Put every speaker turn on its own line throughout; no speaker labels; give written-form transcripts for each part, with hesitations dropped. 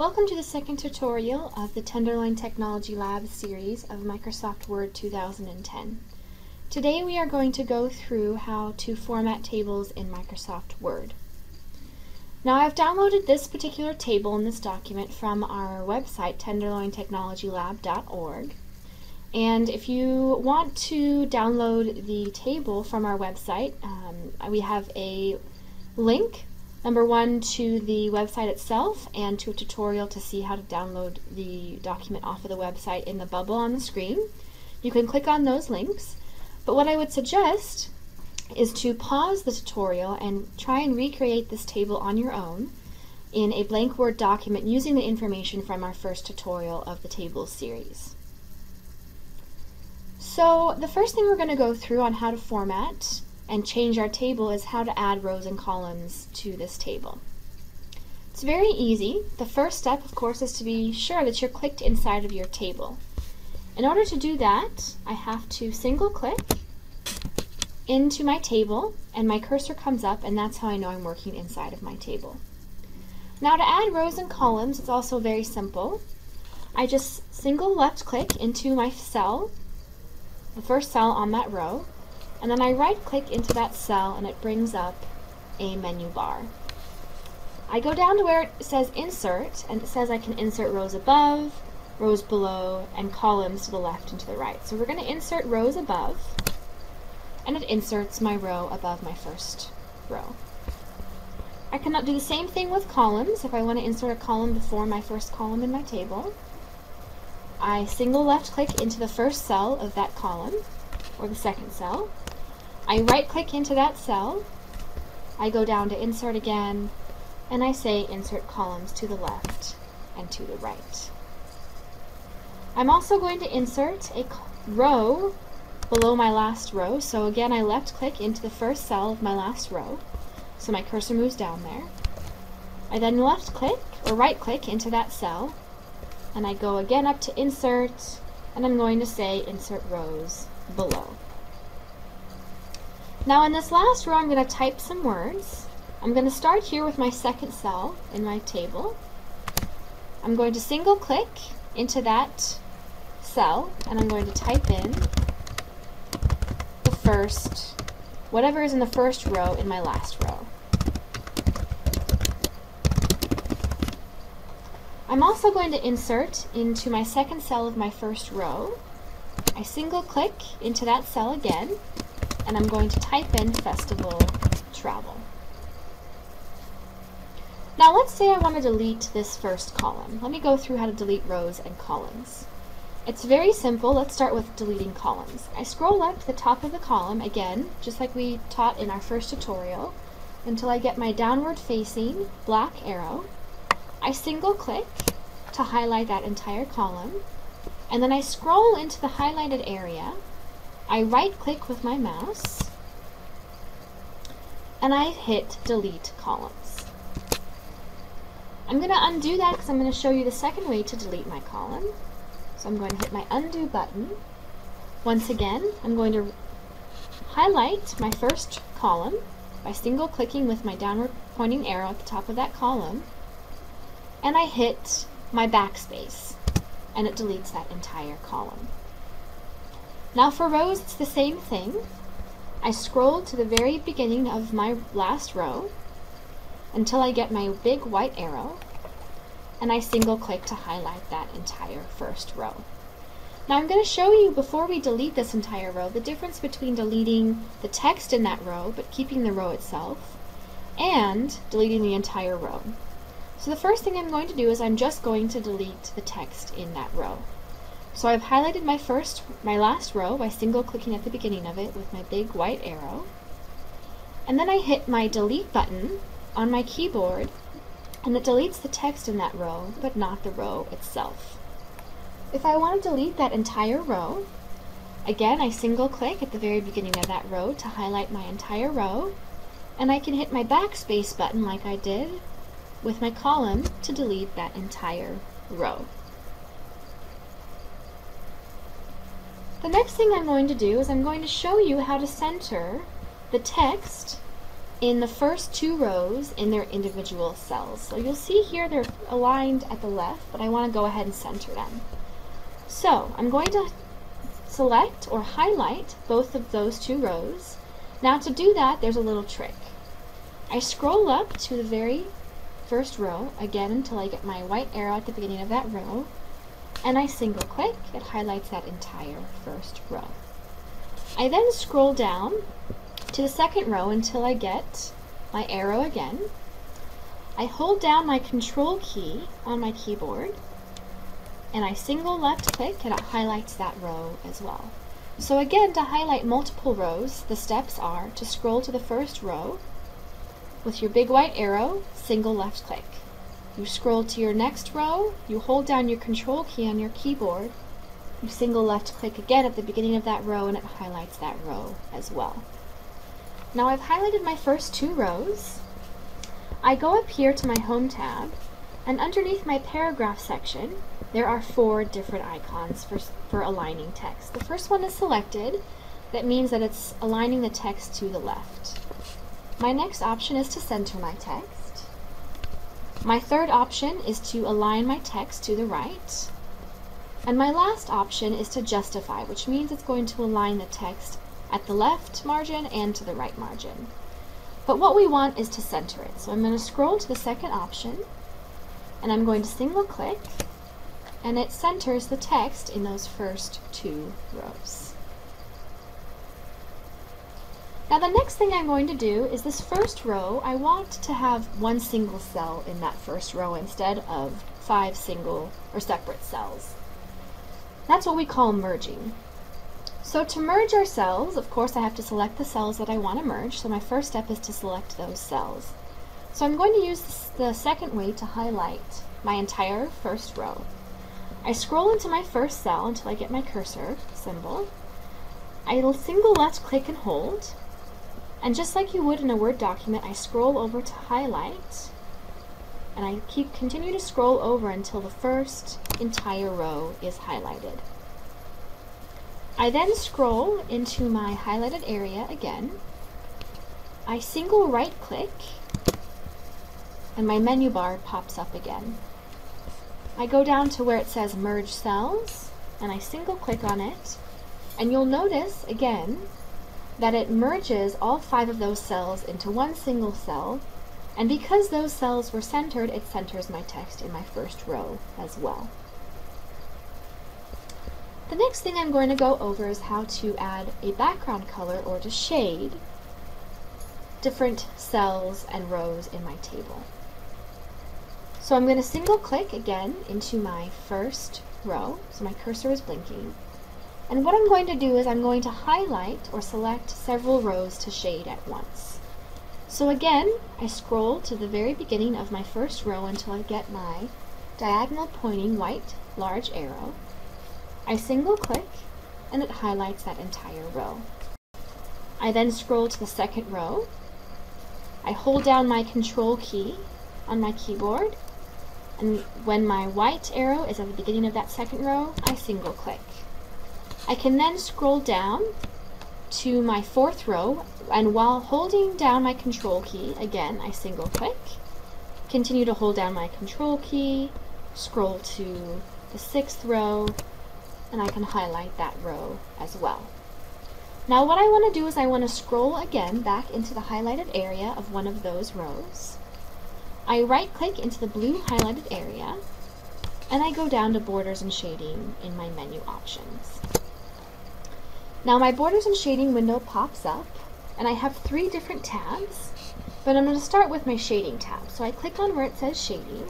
Welcome to the second tutorial of the Tenderloin Technology Lab series of Microsoft Word 2010. Today we are going to go through how to format tables in Microsoft Word. Now I've downloaded this particular table in this document from our website, tenderlointechnologylab.org. And if you want to download the table from our website, we have a link, number one, to the website itself and to a tutorial to see how to download the document off of the website in the bubble on the screen. You can click on those links, but what I would suggest is to pause the tutorial and try and recreate this table on your own in a blank Word document using the information from our first tutorial of the tables series. So the first thing we're going to go through on how to format and change our table is how to add rows and columns to this table. It's very easy. The first step, of course, is to be sure that you're clicked inside of your table. In order to do that, I have to single click into my table and my cursor comes up, and that's how I know I'm working inside of my table. Now to add rows and columns, it's also very simple. I just single left click into my cell, the first cell on that row, and then I right click into that cell and it brings up a menu bar. I go down to where it says insert, and it says I can insert rows above, rows below, and columns to the left and to the right. So we're going to insert rows above, and it inserts my row above my first row. I can do the same thing with columns. If I want to insert a column before my first column in my table, I single left click into the first cell of that column, or the second cell. I right click into that cell, I go down to insert again, and I say insert columns to the left and to the right. I'm also going to insert a row below my last row, so again I left click into the first cell of my last row, so my cursor moves down there. I then left click or right click into that cell, and I go again up to insert, and I'm going to say insert rows below. Now in this last row I'm going to type some words. I'm going to start here with my second cell in my table. I'm going to single click into that cell and I'm going to type in the first, whatever is in the first row in my last row. I'm also going to insert into my second cell of my first row. I single click into that cell again, and I'm going to type in festival travel. Now let's say I want to delete this first column. Let me go through how to delete rows and columns. It's very simple. Let's start with deleting columns. I scroll up to the top of the column, again, just like we taught in our first tutorial, until I get my downward facing black arrow. I single click to highlight that entire column, and then I scroll into the highlighted area. I right click with my mouse, and I hit delete columns. I'm going to undo that because I'm going to show you the second way to delete my column. So I'm going to hit my undo button. Once again, I'm going to highlight my first column by single clicking with my downward pointing arrow at the top of that column, and I hit my backspace, and it deletes that entire column. Now for rows, it's the same thing. I scroll to the very beginning of my last row until I get my big white arrow, and I single click to highlight that entire first row. Now I'm going to show you, before we delete this entire row, the difference between deleting the text in that row but keeping the row itself, and deleting the entire row. So the first thing I'm going to do is I'm just going to delete the text in that row. So I've highlighted my last row by single clicking at the beginning of it with my big white arrow, and then I hit my delete button on my keyboard, and it deletes the text in that row but not the row itself. If I want to delete that entire row, again I single click at the very beginning of that row to highlight my entire row, and I can hit my backspace button like I did with my column to delete that entire row. The next thing I'm going to do is I'm going to show you how to center the text in the first two rows in their individual cells. So you'll see here they're aligned at the left, but I want to go ahead and center them. So I'm going to select or highlight both of those two rows. Now to do that, there's a little trick. I scroll up to the very first row, again until I get my white arrow at the beginning of that row, and I single click. It highlights that entire first row. I then scroll down to the second row until I get my arrow again. I hold down my control key on my keyboard, and I single left click, and it highlights that row as well. So again, to highlight multiple rows, the steps are to scroll to the first row with your big white arrow, single left click. You scroll to your next row, you hold down your control key on your keyboard, you single left click again at the beginning of that row, and it highlights that row as well. Now I've highlighted my first two rows. I go up here to my Home tab, and underneath my paragraph section, there are 4 different icons for aligning text. The first one is selected. That means that it's aligning the text to the left. My next option is to center my text. My third option is to align my text to the right. And my last option is to justify, which means it's going to align the text at the left margin and to the right margin. But what we want is to center it. So I'm going to scroll to the second option, and I'm going to single click, and it centers the text in those first 2 rows. Now the next thing I'm going to do is this first row, I want to have one single cell in that first row instead of 5 single or separate cells. That's what we call merging. So to merge our cells, of course I have to select the cells that I want to merge, so my first step is to select those cells. So I'm going to use the second way to highlight my entire first row. I scroll into my first cell until I get my cursor symbol. I'll single left click and hold, and just like you would in a Word document, I scroll over to highlight, and I continue to scroll over until the first entire row is highlighted. I then scroll into my highlighted area again. I single right click, and my menu bar pops up again. I go down to where it says Merge Cells, and I single click on it, and you'll notice again that it merges all 5 of those cells into one single cell, and because those cells were centered, it centers my text in my first row as well. The next thing I'm going to go over is how to add a background color or to shade different cells and rows in my table. So I'm going to single click again into my first row, so my cursor is blinking. And what I'm going to do is I'm going to highlight or select several rows to shade at once. So again, I scroll to the very beginning of my first row until I get my diagonal pointing white large arrow. I single click, and it highlights that entire row. I then scroll to the second row. I hold down my control key on my keyboard, and when my white arrow is at the beginning of that second row, I single click. I can then scroll down to my fourth row, and while holding down my control key, again, I single click, continue to hold down my control key, scroll to the 6th row, and I can highlight that row as well. Now what I want to do is I want to scroll again back into the highlighted area of one of those rows. I right click into the blue highlighted area, and I go down to Borders and Shading in my menu options. Now my Borders and Shading window pops up, and I have 3 different tabs, but I'm going to start with my Shading tab. So I click on where it says Shading,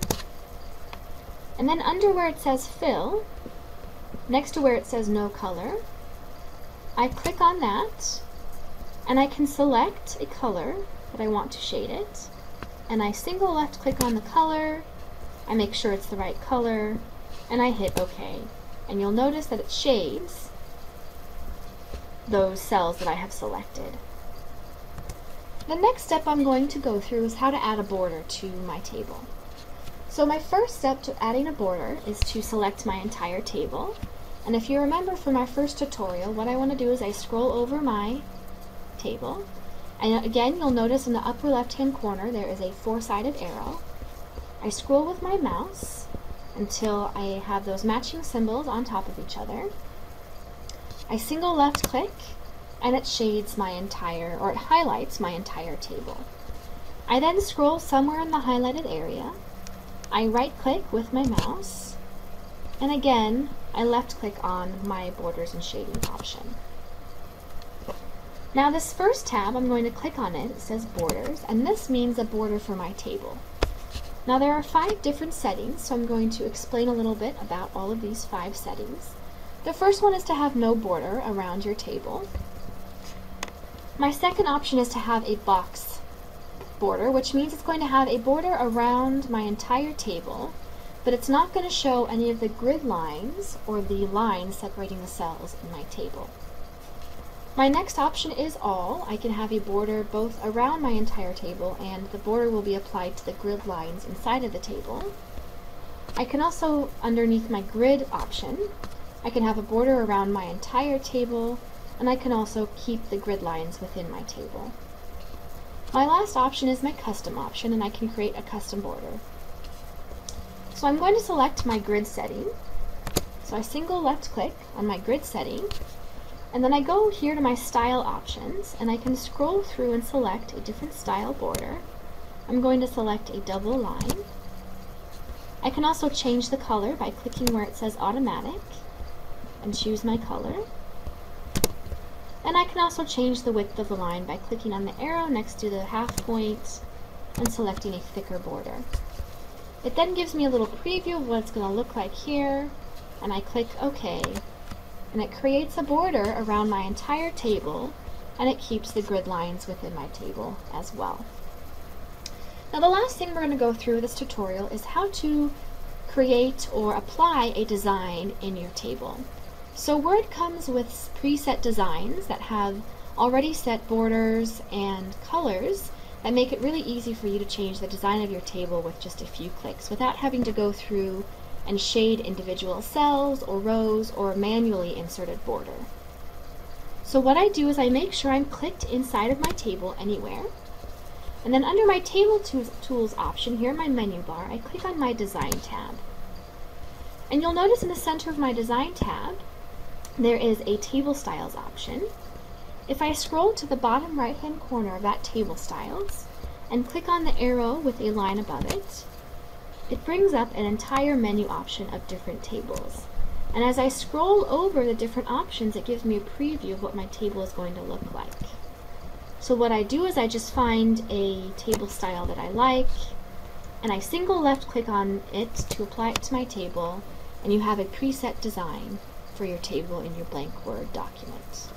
and then under where it says Fill, next to where it says No Color, I click on that, and I can select a color that I want to shade it, and I single left click on the color, I make sure it's the right color, and I hit OK. And you'll notice that it shades those cells that I have selected. The next step I'm going to go through is how to add a border to my table. So my first step to adding a border is to select my entire table. And if you remember from our first tutorial, what I want to do is I scroll over my table, And again, you'll notice in the upper left-hand corner there is a four-sided arrow. I scroll with my mouse until I have those matching symbols on top of each other. I single left click and it shades my entire, or it highlights my entire table. I then scroll somewhere in the highlighted area. I right click with my mouse, and again I left click on my borders and shading option. Now this first tab, I'm going to click on it. It says borders, and this means a border for my table. Now there are 5 different settings, so I'm going to explain a little bit about all of these 5 settings. The first one is to have no border around your table. My second option is to have a box border, which means it's going to have a border around my entire table, but it's not going to show any of the grid lines or the lines separating the cells in my table. My next option is all. I can have a border both around my entire table, and the border will be applied to the grid lines inside of the table. I can also, underneath my grid option, I can have a border around my entire table, and I can also keep the grid lines within my table. My last option is my custom option, and I can create a custom border. So I'm going to select my grid setting. So I single left click on my grid setting, and then I go here to my style options, and I can scroll through and select a different style border. I'm going to select a double line. I can also change the color by clicking where it says automatic and choose my color. And I can also change the width of the line by clicking on the arrow next to the half point and selecting a thicker border. It then gives me a little preview of what it's going to look like here, and I click OK, and it creates a border around my entire table, and it keeps the grid lines within my table as well. Now the last thing we're going to go through with this tutorial is how to create or apply a design in your table. So Word comes with preset designs that have already set borders and colors that make it really easy for you to change the design of your table with just a few clicks without having to go through and shade individual cells or rows or manually inserted border. So what I do is I make sure I'm clicked inside of my table anywhere, and then under my Table Tools option here in my menu bar, I click on my Design tab. And you'll notice in the center of my Design tab there is a Table Styles option. If I scroll to the bottom right hand corner of that Table Styles and click on the arrow with a line above it, it brings up an entire menu option of different tables. And as I scroll over the different options, it gives me a preview of what my table is going to look like. So what I do is I just find a table style that I like, and I single left click on it to apply it to my table, and you have a preset design for your table in your blank Word document.